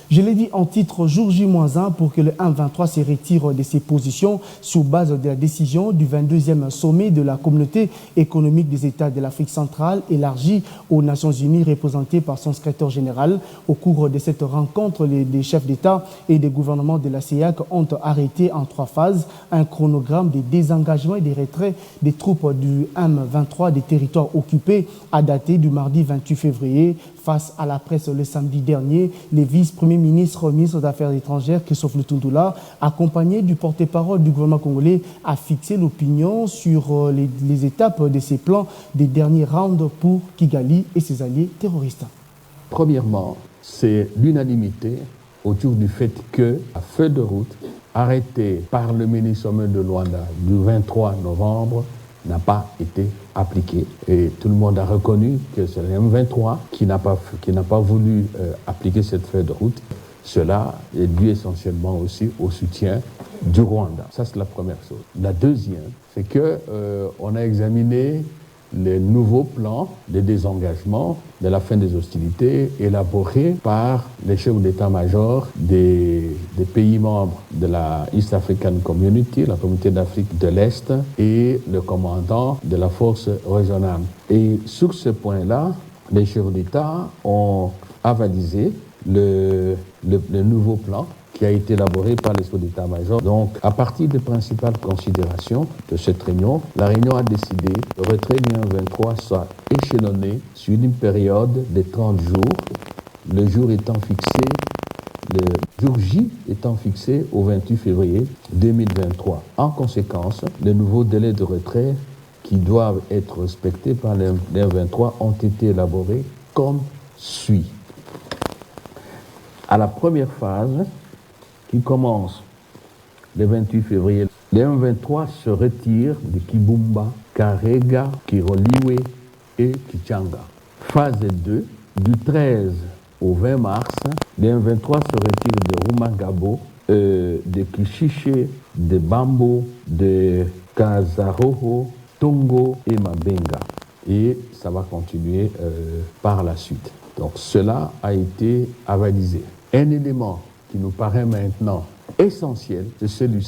Je l'ai dit en titre, jour J-1 pour que le M23 se retire de ses positions sur base de la décision du 22e sommet de la communauté économique des États de l'Afrique centrale élargie aux Nations Unies représentée par son secrétaire général. Au cours de cette rencontre, les chefs d'État et des gouvernements de la CEEAC ont arrêté en 3 phases un chronogramme de désengagement et de retrait des troupes du M23 des territoires occupés à dater du mardi 28 février. Face à la presse le samedi dernier, les vice-premiers ministres, ministres des Affaires étrangères, Christophe Lutundula, accompagné du porte-parole du gouvernement congolais, a fixé l'opinion sur les étapes de ces plans des derniers rounds pour Kigali et ses alliés terroristes. Premièrement, c'est l'unanimité autour du fait que la feuille de route arrêtée par le mini-sommet de Luanda du 23 novembre n'a pas été appliquée. Et tout le monde a reconnu que c'est le M23 qui n'a pas voulu appliquer cette feuille de route. Cela est dû essentiellement aussi au soutien du Rwanda. Ça, c'est la première chose. La deuxième, c'est qu'on a examiné les nouveaux plans de désengagement de la fin des hostilités élaborés par les chefs d'état-major des pays membres de la East African Community, la communauté d'Afrique de l'Est, et le commandant de la force régionale. Et sur ce point-là, les chefs d'État ont avalisé le nouveau plan qui a été élaboré par les chefs d'état-major. Donc, à partir des principales considérations de cette réunion, la réunion a décidé que le retrait du M23 soit échelonné sur une période de 30 jours, le jour J étant fixé au 28 février 2023. En conséquence, les nouveaux délais de retrait qui doivent être respectés par les M23 ont été élaborés comme suit. À la première phase, qui commence le 28 février, les M23 se retirent de Kibumba, Karega, Kiroliwe et Kichanga. Phase 2, du 13 au 20 mars, les M23 se retirent de Rumangabo, de Kishiche, de Bambo, de Kazaroho, Tongo et Mabenga. Et ça va continuer par la suite. Donc cela a été avalisé. Un élément qui nous paraît maintenant essentiel, c'est celui-ci.